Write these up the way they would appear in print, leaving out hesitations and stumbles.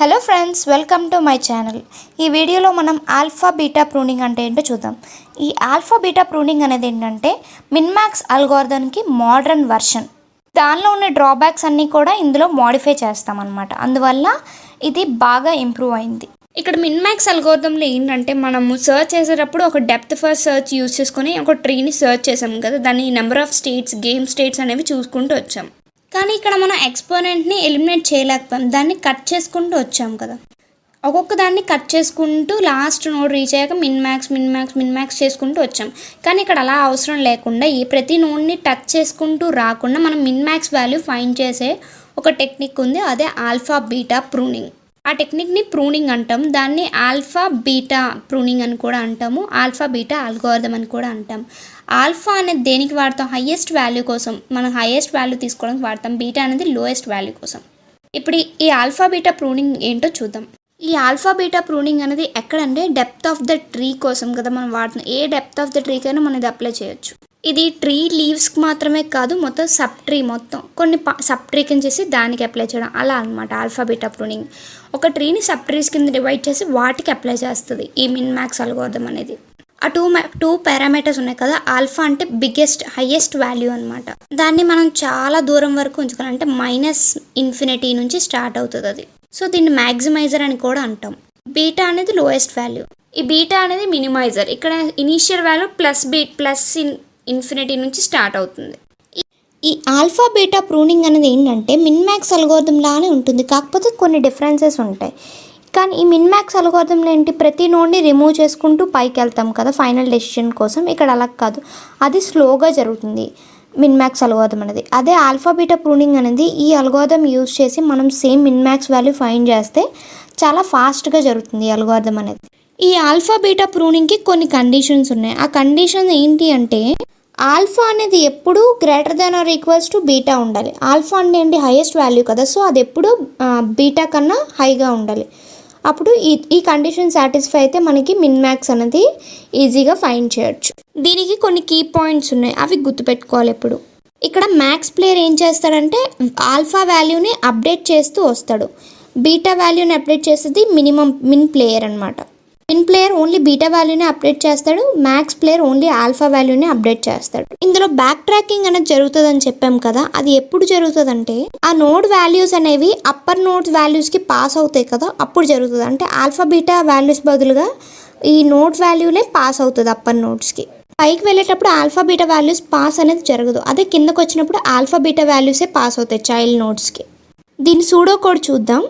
Hello friends, welcome to my channel. ఈ వీడియోలో మనం ఆల్ఫా బీటా ప్రూనింగ్ అంటే ఏంటో చూద్దాం. ఈ ఆల్ఫా బీటా ప్రూనింగ్ అనేది ఏంటంటే మిన్మాక్స్ అల్గోరిథంకి మోడర్న్ వర్షన్. దానిలో ఉన్న డ్రాబ్యాక్స్ అన్నీ కూడా ఇందులో మోడిఫై చేస్తామన్నమాట. అందువల్ల ఇది బాగా ఇంప్రూవ్ అయింది. ఇక్కడ మిన్మాక్స్ అల్గోరిథంలో ఏంటంటే మనము సర్చ్ చేసేటప్పుడు ఒక డెప్త్ ఫస్ట్ సర్చ్ యూజ్ చేసుకొని ఒక ట్రీని సర్చ్ చేసాం కదా, దాన్ని number of states, game states అనేవి చూసుకుంటూ వచ్చాం. కానీ ఇక్కడ మనం ఎక్స్పోనెంట్ని ఎలిమినేట్ చేయలేకపోయాం, దాన్ని కట్ చేసుకుంటూ వచ్చాం కదా. ఒక్కొక్క దాన్ని కట్ చేసుకుంటూ లాస్ట్ నోడ్ రీచ్ అయ్యాక మిన్మాక్స్ చేసుకుంటూ వచ్చాం. కానీ ఇక్కడ అలా అవసరం లేకుండా ఈ ప్రతి నోడ్ని టచ్ చేసుకుంటూ రాకుండా మనం మిన్మాక్స్ వాల్యూ ఫైండ్ చేసే ఒక టెక్నిక్ ఉంది, అదే ఆల్ఫా బీటా ప్రూనింగ్. ఆ టెక్నిక్ని ప్రూనింగ్ అంటాం, దాన్ని ఆల్ఫా బీటా ప్రూనింగ్ అని కూడా అంటాము, ఆల్ఫా బీటా అల్గోరిథం అని కూడా అంటాం. ఆల్ఫా అనేది దేనికి వాడతాం? హయ్యెస్ట్ వాల్యూ కోసం, మనం హయ్యెస్ట్ వాల్యూ తీసుకోవడానికి వాడతాం. బీటా అనేది లోయెస్ట్ వాల్యూ కోసం. ఇప్పుడు ఈ ఆల్ఫా బీటా ప్రూనింగ్ ఏంటో చూద్దాం. ఈ ఆల్ఫా బీటా ప్రూనింగ్ అనేది ఎక్కడంటే డెప్త్ ఆఫ్ ద ట్రీ కోసం కదా మనం వాడుతున్నాం. ఏ డెప్త్ ఆఫ్ ద ట్రీకైనా మనం ఇది అప్లై చేయొచ్చు. ఇది ట్రీ లీవ్స్కి మాత్రమే కాదు, మొత్తం సబ్ ట్రీ మొత్తం కొన్ని సబ్ ట్రీ కింద చేసి దానికి అప్లై చేయడం, అలా అనమాట ఆల్ఫా బీటా ప్రూనింగ్. ఒక ట్రీని సబ్ ట్రీస్ కింద డివైడ్ చేసి వాటికి అప్లై చేస్తుంది ఈ మిన్మాక్స్ అల్గోరిథం అనేది. ఆ టూ పారామీటర్స్ ఉన్నాయి కదా, ఆల్ఫా అంటే బిగ్గెస్ట్ హైయెస్ట్ వాల్యూ అనమాట. దాన్ని మనం చాలా దూరం వరకు ఉంచుకోవాలి, అంటే -∞ నుంచి స్టార్ట్ అవుతుంది అది. సో దీన్ని మ్యాక్సిమైజర్ అని కూడా అంటాం. బీటా అనేది లోయెస్ట్ వాల్యూ, ఈ బీటా అనేది మినిమైజర్. ఇక్కడ ఇనీషియల్ వాల్యూ +∞ నుంచి స్టార్ట్ అవుతుంది. ఈ ఆల్ఫా బీటా ప్రూనింగ్ అనేది ఏంటంటే మిన్మాక్స్ అల్గోరిథం లానే ఉంటుంది, కాకపోతే కొన్ని డిఫరెన్సెస్ ఉంటాయి. కానీ ఈ మిన్మాక్స్ అల్గోరిథంలో ఏంటి, ప్రతి నోడ్ని రిమూవ్ చేసుకుంటూ పైకి వెళ్తాం కదా ఫైనల్ డెసిషన్ కోసం. ఇక్కడ అలా కాదు, అది స్లోగా జరుగుతుంది మిన్మాక్స్ అల్గోరిథం అనేది. అదే ఆల్ఫా బీటా ప్రూనింగ్ అనేది ఈ అల్గోరిథం యూజ్ చేసి మనం సేమ్ మిన్మాక్స్ వాల్యూ ఫైండ్ చేస్తే చాలా ఫాస్ట్గా జరుగుతుంది ఈ అల్గోరిథం అనేది. ఈ ఆల్ఫా బీటా ప్రూనింగ్కి కొన్ని కండిషన్స్ ఉన్నాయి. ఆ కండిషన్స్ ఏంటి అంటే ఆల్ఫా అనేది ఎప్పుడు > బీటా ఉండాలి. ఆల్ఫా అంటే ఏంటి, హైయెస్ట్ వాల్యూ కదా, సో అది ఎప్పుడు బీటా కన్నా హైగా ఉండాలి. అప్పుడు ఈ కండిషన్ సాటిస్ఫై అయితే మనకి మిన్మాక్స్ అనేది ఈజీగా ఫైండ్ చేయొచ్చు. దీనికి కొన్ని కీ పాయింట్స్ ఉన్నాయి, అవి గుర్తుపెట్టుకోవాలి ఎప్పుడు. ఇక్కడ మ్యాక్స్ ప్లేయర్ ఏం చేస్తాడంటే ఆల్ఫా వాల్యూని అప్డేట్ చేస్తూ వస్తాడు, బీటా వాల్యూని అప్డేట్ చేసేది మిన్ ప్లేయర్ అనమాట. మిన్ ప్లేయర్ ఓన్లీ బీటా వాల్యూని అప్డేట్ చేస్తాడు, మ్యాక్స్ ప్లేయర్ ఓన్లీ ఆల్ఫా వాల్యూని అప్డేట్ చేస్తాడు. ఇందులో బ్యాక్ ట్రాకింగ్ అనేది జరుగుతుందని చెప్పాం కదా, అది ఎప్పుడు జరుగుతుందంటే ఆ నోడ్ వాల్యూస్ అనేవి అప్పర్ నోడ్ వాల్యూస్కి పాస్ అవుతాయి కదా, అప్పుడు జరుగుతుంది. అంటే ఆల్ఫా బీటా వాల్యూస్ బదులుగా ఈ నోడ్ వాల్యూనే పాస్ అవుతుంది అప్పర్ నోడ్స్కి. పైకి వెళ్ళేటప్పుడు ఆల్ఫా బీటా వాల్యూస్ పాస్ అనేది జరగదు, అదే కిందకు వచ్చినప్పుడు ఆల్ఫా బీటా వాల్యూసే పాస్ అవుతాయి చైల్డ్ నోడ్స్కి. దీని సూడో కోడ్ చూద్దాం.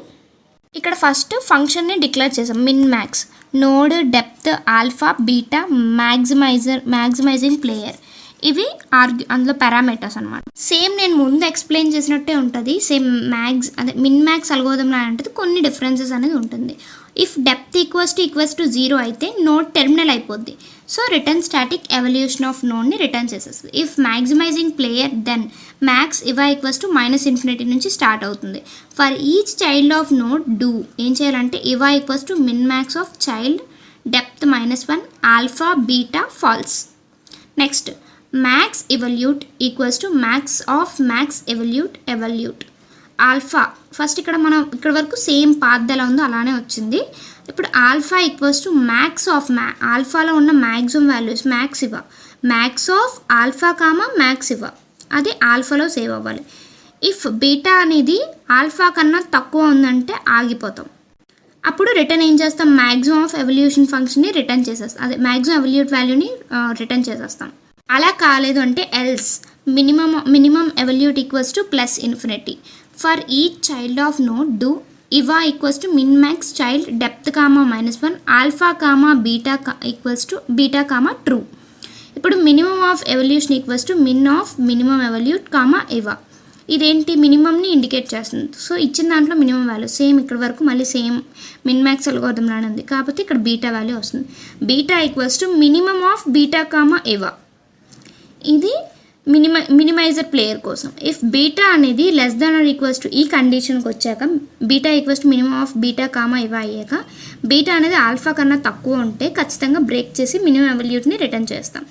ఇక్కడ ఫస్ట్ ఫంక్షన్ని డిక్లేర్ చేసాం, minimax node depth alpha beta maximising player. ఇవి అందులో పారామీటర్స్ అనమాట. సేమ్ నేను ముందు ఎక్స్ప్లెయిన్ చేసినట్టే ఉంటుంది. సేమ్ మిన్మాక్స్ అల్గోరిథంలో ఉంటుంది, కొన్ని డిఫరెన్సెస్ అనేది ఉంటుంది. ఇఫ్ డెప్త్ ఈక్వల్స్ టు 0 అయితే నోడ్ టెర్మినల్ అయిపోద్ది, so return static evaluation of నోడ్ని రిటర్న్ చేసేస్తుంది. If maximizing player then max eva equals to -∞ నుంచి స్టార్ట్ అవుతుంది. For each child of node do ఏం చేయాలంటే eva equals to minimax of child depth -1 alpha beta false. Next max evaluate equals to max of max evaluate alpha. First ఇక్కడ మనం ఇక్కడ వరకు same path ఎలా ఉందో అలానే వచ్చింది. ఇప్పుడు alpha equals to max of ఆల్ఫాలో ఉన్న maximum values max of alpha comma max eva, అది ఆల్ఫాలో సేవ్ అవ్వాలి. ఇఫ్ బీటా అనేది ఆల్ఫా కన్నా తక్కువ ఉందంటే ఆగిపోతాం, అప్పుడు రిటర్న్ ఏం చేస్తాం, మ్యాక్సిమం ఆఫ్ ఎవల్యూషన్ ఫంక్షన్ని రిటర్న్ చేసేస్తాం, అదే మ్యాక్సిమం ఎవల్యూట్ వాల్యూని రిటర్న్ చేసేస్తాం. అలా కాలేదు అంటే else minimum evaluate equals to +∞. For each child of node do eva equals to minimax child depth comma -1 alpha comma beta equals to beta comma true. ఇప్పుడు minimum of evaluation equals to min of minimum evaluate comma eva. ఇదేంటి, మినిమంని indicate చేస్తుంది. So ఇచ్చిన దాంట్లో minimum value same ఇక్కడ వరకు మళ్ళీ same మిన్మాక్స్ algorithm లానే ఉంది, కాకపోతే ఇక్కడ బీటా వాల్యూ వస్తుంది. Beta equals to minimum of beta comma ఇవా, ఇది మినిమైజర్ ప్లేయర్ కోసం. ఇఫ్ బీటా అనేది <= ఈ కండిషన్కి వచ్చాక beta equals to minimum of beta comma ఇవా అయ్యాక బీటా అనేది ఆల్ఫా కన్నా తక్కువ ఉంటే ఖచ్చితంగా బ్రేక్ చేసి మినిమం ఎవల్యూట్ని రిటర్న్ చేస్తాం.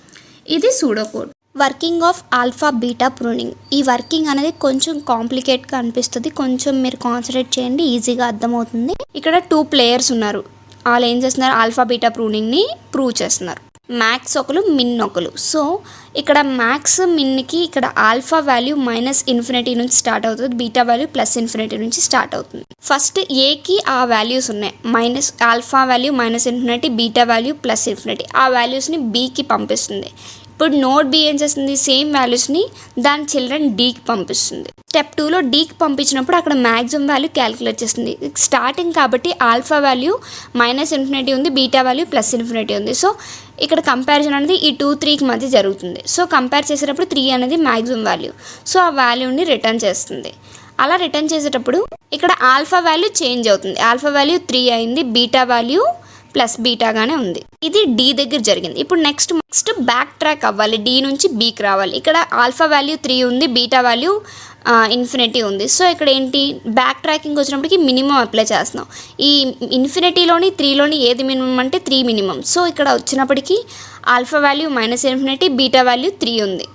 ఇది pseudo code. Working of alpha beta pruning. ఈ వర్కింగ్ అనేది కొంచెం కాంప్లికేట్గా అనిపిస్తుంది, కొంచెం మీరు కాన్సన్ట్రేట్ చేయండి, ఈజీగా అర్థమవుతుంది. ఇక్కడ 2 ప్లేయర్స్ ఉన్నారు, వాళ్ళు ఏం చేస్తున్నారు, ఆల్ఫా బీటా ప్రూనింగ్ని ప్రూవ్ చేస్తున్నారు. మ్యాక్స్ ఒకరు, మిన్ ఒకరు. సో ఇక్కడ మ్యాక్స్ మిన్కి ఇక్కడ ఆల్ఫా వాల్యూ -∞ నుంచి స్టార్ట్ అవుతుంది, బీటా వాల్యూ +∞ నుంచి స్టార్ట్ అవుతుంది. ఫస్ట్ ఏకి ఆ వాల్యూస్ ఉన్నాయి, ఆల్ఫా వాల్యూ -∞, బీటా వాల్యూ +∞. ఆ వాల్యూస్ని బీకి పంపిస్తుంది. ఇప్పుడు నోడ్ బి ఏం చేస్తుంది, సేమ్ వాల్యూస్ని దాని చిల్డ్రన్ డీకి పంపిస్తుంది. స్టెప్ 2లో డీకి పంపించినప్పుడు అక్కడ మ్యాక్సిమం వాల్యూ క్యాలిక్యులేట్ చేస్తుంది. స్టార్టింగ్ కాబట్టి ఆల్ఫా వాల్యూ -∞ ఉంది, బీటా వాల్యూ +∞ ఉంది. సో ఇక్కడ కంపారిజన్ అనేది ఈ 2, 3కి మధ్య జరుగుతుంది. సో కంపేర్ చేసేటప్పుడు 3 అనేది మ్యాక్సిమం వాల్యూ, సో ఆ వాల్యూని రిటర్న్ చేస్తుంది. అలా రిటర్న్ చేసేటప్పుడు ఇక్కడ ఆల్ఫా వాల్యూ చేంజ్ అవుతుంది, ఆల్ఫా వాల్యూ 3 అయింది, బీటా వాల్యూ ప్లస్ బీటాగానే ఉంది. ఇది డి దగ్గర జరిగింది. ఇప్పుడు నెక్స్ట్ బ్యాక్ ట్రాక్ అవ్వాలి, డి నుంచి బీకి రావాలి. ఇక్కడ ఆల్ఫా వాల్యూ 3 ఉంది, బీటా వాల్యూ ∞ ఉంది. సో ఇక్కడ ఏంటి, బ్యాక్ ట్రాకింగ్ వచ్చినప్పటికి మినిమం అప్లై చేస్తున్నాం. ఈ ∞లోని 3లోని ఏది మినిమం అంటే 3 మినిమం. సో ఇక్కడ వచ్చినప్పటికీ ఆల్ఫా వాల్యూ -∞, బీటా వాల్యూ 3 ఉంది.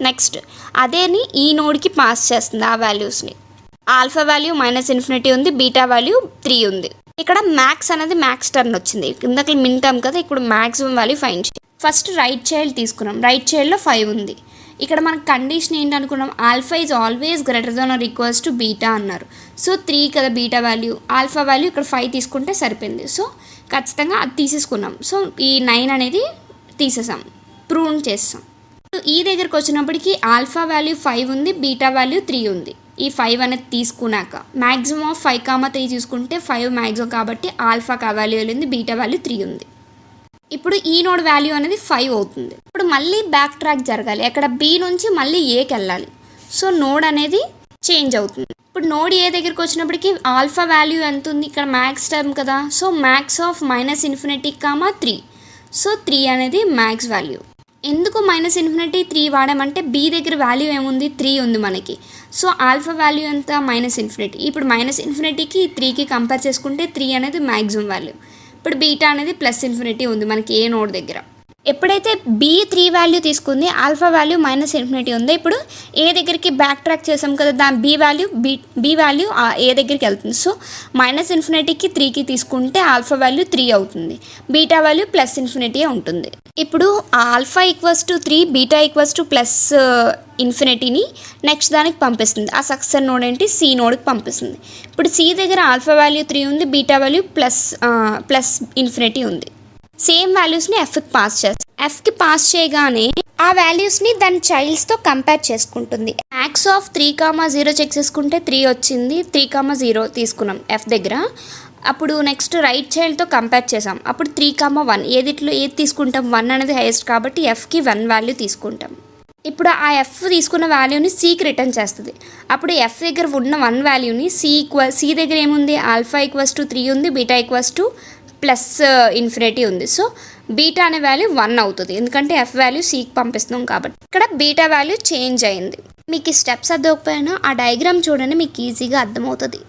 నెక్స్ట్ అదేని ఈ నోడ్కి పాస్ చేస్తుంది, ఆ వాల్యూస్ని. ఆల్ఫా వాల్యూ -∞ ఉంది, బీటా వాల్యూ 3 ఉంది. ఇక్కడ మ్యాక్స్ అనేది మ్యాక్స్ టర్న్ వచ్చింది, ఇందాక మిన్ టర్మ్ కదా, ఇప్పుడు మ్యాక్సిమం వాల్యూ ఫైండ్ చేయాలి. ఫస్ట్ రైట్ చైల్డ్ తీసుకున్నాం, రైట్ చైల్డ్లో 5 ఉంది. ఇక్కడ మనకు కండిషన్ ఏంటి అనుకున్నాం, alpha is always greater than or equals to beta అన్నారు. సో 3 కదా బీటా వాల్యూ, ఆల్ఫా వాల్యూ ఇక్కడ 5 తీసుకుంటే సరిపోయింది. సో ఖచ్చితంగా అది తీసేసుకున్నాం. సో ఈ 9 అనేది తీసేసాం, ప్రూన్ చేస్తాం. ఈ దగ్గరికి వచ్చినప్పటికీ ఆల్ఫా వాల్యూ 5 ఉంది, బీటా వాల్యూ 3 ఉంది. ఈ 5 అనేది తీసుకున్నాక మ్యాక్సిమం ఆఫ్ 5, 3 తీసుకుంటే 5 మ్యాక్సిమం కాబట్టి ఆల్ఫా వాల్యూ ఉంది, బీటా వాల్యూ 3 ఉంది. ఇప్పుడు ఈ నోడ్ వాల్యూ అనేది 5 అవుతుంది. ఇప్పుడు మళ్ళీ బ్యాక్ ట్రాక్ జరగాలి, అక్కడ బి నుంచి మళ్ళీ ఏకి వెళ్ళాలి. సో నోడ్ అనేది చేంజ్ అవుతుంది. ఇప్పుడు నోడ్ ఏ దగ్గరికి వచ్చినప్పటికీ ఆల్ఫా వాల్యూ ఎంత ఉంది, ఇక్కడ మ్యాక్స్ టర్మ్ కదా, సో మ్యాక్స్ ఆఫ్ -∞, 3. సో 3 అనేది మ్యాక్స్ వాల్యూ. ఎందుకు -∞, 3 వాడామంటే బి దగ్గర వాల్యూ ఏముంది, 3 ఉంది మనకి. సో ఆల్ఫా వాల్యూ ఎంత, -∞. ఇప్పుడు -∞కి 3కి కంపేర్ చేసుకుంటే 3 అనేది మ్యాక్సిమం వాల్యూ. ఇప్పుడు బీటా అనేది +∞ ఉంది మనకి ఏ నోడ్ దగ్గర. ఎప్పుడైతే బి 3 వాల్యూ తీసుకుంది, ఆల్ఫా వాల్యూ -∞ ఉంది. ఇప్పుడు ఏ దగ్గరికి బ్యాక్ ట్రాక్ చేసాం కదా, దాని బి వాల్యూ ఏ దగ్గరికి వెళ్తుంది. సో -∞కి 3కి తీసుకుంటే ఆల్ఫా వాల్యూ 3 అవుతుంది, బీటా వాల్యూ +∞ ఉంటుంది. ఇప్పుడు ఆల్ఫా = 3, బీటా = +∞ని నెక్స్ట్ దానికి పంపిస్తుంది. ఆ సక్సెసర్ నోడ్ ఏంటి, సి నోడ్కి పంపిస్తుంది. ఇప్పుడు సి దగ్గర ఆల్ఫా వాల్యూ 3 ఉంది, బీటా వాల్యూ +∞ ఉంది. సేమ్ వాల్యూస్ని ఎఫ్కి పాస్ చేస్తుంది. ఎఫ్కి పాస్ చేయగానే ఆ వాల్యూస్ని దాని చైల్డ్స్తో కంపేర్ చేసుకుంటుంది. మ్యాక్స్ ఆఫ్ 3, 0 చెక్ చేసుకుంటే 3 వచ్చింది, 3, 0 తీసుకున్నాం ఎఫ్ దగ్గర. అప్పుడు నెక్స్ట్ రైట్ చైల్డ్తో కంపేర్ చేసాం, అప్పుడు 3, 1 ఏది తీసుకుంటాం, 1 అనేది హైయెస్ట్ కాబట్టి ఎఫ్కి 1 వాల్యూ తీసుకుంటాం. ఇప్పుడు ఆ ఎఫ్ తీసుకున్న వాల్యూని సికి రిటర్న్ చేస్తుంది. అప్పుడు ఎఫ్ దగ్గర ఉన్న 1 వాల్యూని సి దగ్గర ఏముంది, ఆల్ఫా = 3 ఉంది, బీటా +∞ ఉంది. సో బీటా అనే వాల్యూ 1 అవుతుంది, ఎందుకంటే ఎఫ్ వాల్యూ సికి పంపిస్తున్నాం కాబట్టి. ఇక్కడ బీటా వాల్యూ చేంజ్ అయింది. మీకు ఈ స్టెప్స్ అర్థమైపోయినా ఆ డయాగ్రామ్ చూడండి, మీకు ఈజీగా అర్థమవుతుంది.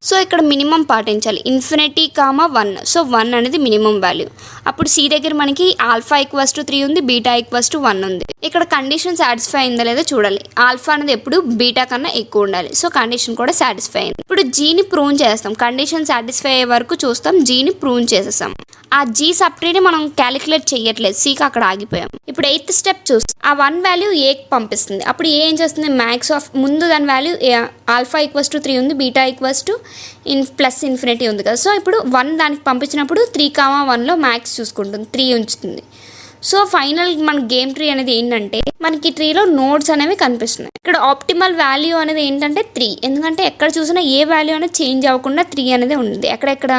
సో ఇక్కడ మినిమం పాటించాలి, ∞, 1. సో 1 అనేది మినిమం వాల్యూ. అప్పుడు సి దగ్గర మనకి ఆల్ఫా = 3 ఉంది, బీటా = 1 ఉంది. ఇక్కడ కండిషన్ సాటిస్ఫై అయిందా లేదో చూడాలి. ఆల్ఫా అనేది ఎప్పుడు బీటా కన్నా ఎక్కువ ఉండాలి. సో కండిషన్ కూడా సాటిస్ఫై అయింది. ఇప్పుడు జీని ప్రూన్ చేస్తాం, కండిషన్ సాటిస్ఫై అయ్యే వరకు చూస్తాం, జీని ప్రూన్ చేసేస్తాం. ఆ జీ సబ్ట్రీని మనం క్యాలిక్యులేట్ చేయట్లేదు, సికి అక్కడ ఆగిపోయాం. ఇప్పుడు 8th స్టెప్ చూస్తాం, ఆ 1 వాల్యూ ఏకి పంపిస్తుంది. అప్పుడు ఏ ఏం చేస్తుంది, మ్యాక్స్ ఆఫ్ ముందు దాని వాల్యూ ఆల్ఫా = 3 ఉంది, బీటా +∞ ఉంది కదా. సో ఇప్పుడు 1 దానికి పంపించినప్పుడు 3, 1లో మ్యాక్స్ చూసుకుంటుంది, 3 ఉంచుతుంది. సో ఫైనల్ మన గేమ్ ట్రీ అనేది ఏంటంటే, మనకి ట్రీలో నోడ్స్ అనేవి కనిపిస్తున్నాయి. ఇక్కడ ఆప్టిమల్ వాల్యూ అనేది ఏంటంటే 3, ఎందుకంటే ఎక్కడ చూసినా ఏ వాల్యూ అనేది చేంజ్ అవ్వకుండా 3 అనేది ఉంది. ఎక్కడెక్కడ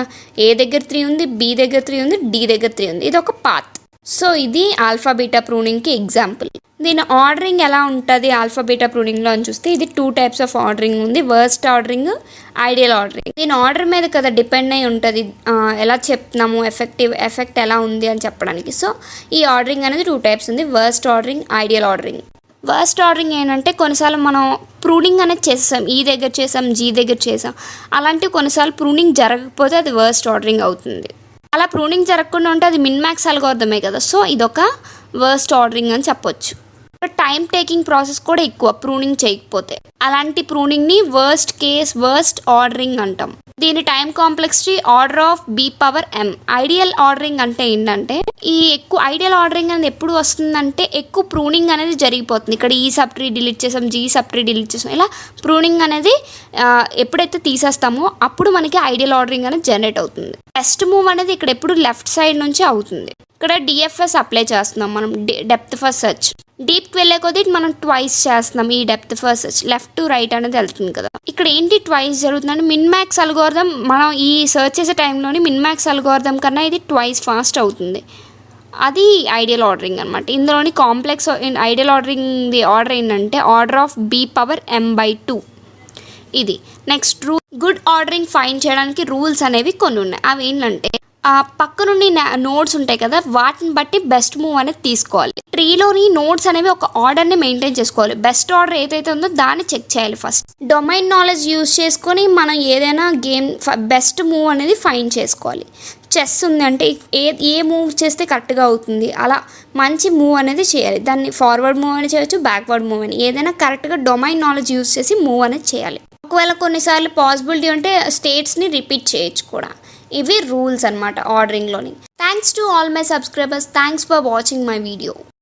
ఏ దగ్గర 3 ఉంది, బి దగ్గర 3 ఉంది, డి దగ్గర 3 ఉంది. ఇది ఒక పాత్. సో ఇది ఆల్ఫా బీటా ప్రూనింగ్కి ఎగ్జాంపుల్. దీని ఆర్డరింగ్ ఎలా ఉంటుంది ఆల్ఫా బీటా ప్రూనింగ్లో అని చూస్తే, ఇది 2 టైప్స్ ఆఫ్ ఆర్డరింగ్ ఉంది, వర్స్ట్ ఆర్డరింగ్, ఐడియల్ ఆర్డరింగ్. దీని ఆర్డర్ మీద కదా డిపెండ్ అయి ఉంటుంది, ఎలా చెప్తున్నాము, ఎఫెక్ట్ ఎలా ఉంది అని చెప్పడానికి. సో ఈ ఆర్డరింగ్ అనేది 2 టైప్స్ ఉంది, worst ordering, ideal ordering. Worst ordering ఏంటంటే కొన్నిసార్లు మనం ప్రూనింగ్ అనేది చేసాం, ఈ దగ్గర చేసాం, జీ దగ్గర చేసాం, అలాంటివి కొన్నిసార్లు ప్రూనింగ్ జరగకపోతే అది వర్స్ట్ ఆర్డరింగ్ అవుతుంది. అలా ప్రూనింగ్ జరగకుండా ఉంటే అది మిన్ మ్యాక్స్ అల్గోరిథమే కదా. సో ఇదొక వర్స్ట్ ఆర్డరింగ్ అని చెప్పొచ్చు. టైం టేకింగ్ ప్రాసెస్ కూడా ఎక్కువ ప్రూనింగ్ చేయకపోతే. అలాంటి ప్రూనింగ్ని వర్స్ట్ ఆర్డరింగ్ అంటాం. దీని time complexity order of B⁻m. Ideal ordering అంటే ఏంటంటే ఐడియల్ ఆర్డరింగ్ అనేది ఎప్పుడు వస్తుందంటే ఎక్కువ ప్రూనింగ్ అనేది జరిగిపోతుంది. ఇక్కడ ఈ సబ్ ట్రీ డిలీట్ చేసాం, G సబ్ ట్రీ డిలీట్ చేసాం, ఇలా ప్రూనింగ్ అనేది ఎప్పుడైతే తీసేస్తామో అప్పుడు మనకి ఐడియల్ ఆర్డరింగ్ అనేది జనరేట్ అవుతుంది. బెస్ట్ మూవ్ అనేది ఇక్కడ ఎప్పుడు లెఫ్ట్ సైడ్ నుంచి అవుతుంది. ఇక్కడ DFS అప్లై చేస్తున్నాం మనం, డెప్త్ ఫస్ట్ సెర్చ్. డీప్కి వెళ్ళే కొద్దీ మనం ట్వైస్ చేస్తున్నాం. ఈ depth first search left to right అనేది వెళ్తుంది కదా. ఇక్కడ ఏంటి ట్వైస్ జరుగుతుందంటే మిన్మ్యాక్స్ అల్గోరిథం మనం ఈ సెర్చ్ చేసే టైంలోని మిన్మ్యాక్స్ అల్గోరిథం కన్నా ఇది ట్వైస్ ఫాస్ట్ అవుతుంది. అది ఐడియల్ ఆర్డరింగ్ అనమాట. ఇందులోని కాంప్లెక్స్ ఐడియల్ ఆర్డరింగ్ ఆర్డర్ ఏంటంటే ఆర్డర్ ఆఫ్ B⁻m/2. ఇది నెక్స్ట్ గుడ్ ఆర్డరింగ్ ఫైండ్ చేయడానికి రూల్స్ అనేవి కొన్ని ఉన్నాయి. అవి ఏంటంటే పక్క నుండి నోడ్స్ ఉంటాయి కదా, వాటిని బట్టి బెస్ట్ మూవ్ అనేది తీసుకోవాలి. ట్రీలోని నోడ్స్ అనేవి ఒక ఆర్డర్ని మెయింటైన్ చేసుకోవాలి. బెస్ట్ ఆర్డర్ ఏదైతే ఉందో దాన్ని చెక్ చేయాలి ఫస్ట్. డొమైన్ నాలెడ్జ్ యూజ్ చేసుకొని మనం ఏదైనా గేమ్ బెస్ట్ మూవ్ అనేది ఫైండ్ చేసుకోవాలి. చెస్ ఉంది అంటే ఏ మూవ్ చేస్తే కరెక్ట్గా అవుతుంది, అలా మంచి మూవ్ అనేది చేయాలి. దాన్ని ఫార్వర్డ్ మూవ్ అని చేయొచ్చు, బ్యాక్వర్డ్ మూవ్ అని, ఏదైనా కరెక్ట్గా డొమైన్ నాలెడ్జ్ యూజ్ చేసి మూవ్ అనేది చేయాలి. ఒకవేళ కొన్నిసార్లు పాసిబిలిటీ ఉంటే స్టేట్స్ని రిపీట్ చేయొచ్చు కూడా. ఇవి రూల్స్ అనమాట ఆర్డరింగ్లోని. Thanks to all my subscribers. Thanks for watching my video.